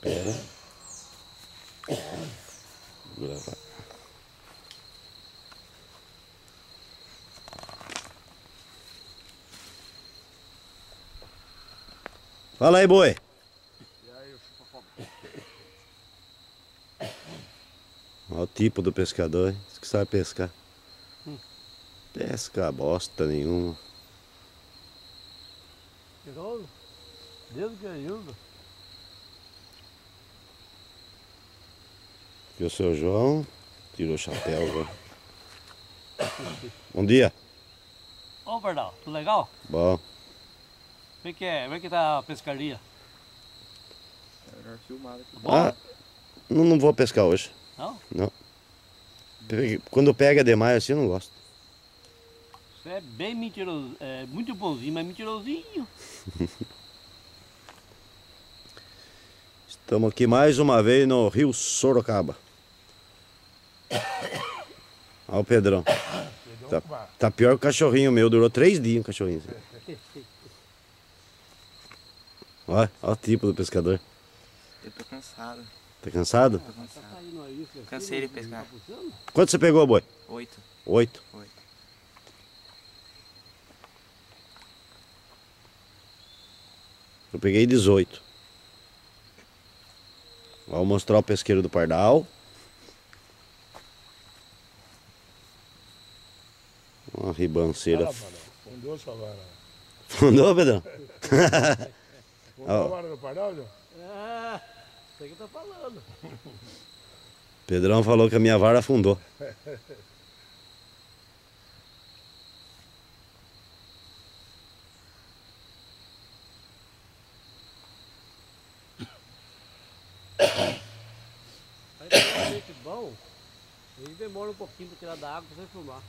Espera. Vou gravar. Fala aí, boi. E aí, chupa-fome. Olha o tipo do pescador, hein? Diz que sabe pescar. Pesca bosta nenhuma. Tirou? Desde que ainda. Aqui o seu João. Tirou o chapéu agora. Bom dia. Ô, Bernal, tudo legal? Bom. Como é que tá a pescaria? Ah, não vou pescar hoje. Não? Não. Quando pega demais assim eu não gosto. Você é bem mentiroso, é muito bonzinho, mas mentirosinho. Estamos aqui mais uma vez no Rio Sorocaba. Olha o Pedrão. Tá pior que o cachorrinho meu, durou 3 dias o cachorrinho. Olha o tipo do pescador. Eu tô cansado. Tá cansado? Tô cansado. Cansei de pescar. Quanto você pegou, boi? 8. 8. 8. Eu peguei 18. Vou mostrar o pesqueiro do Pardal. Uma ribanceira. Fundou sua vara. Fundou, Pedrão? Fundou a vara do Pardal, João? É, você que tá falando. Pedrão falou que a minha vara afundou. Aí tá um leite bom, ele demora um pouquinho pra tirar da água pra você filmar.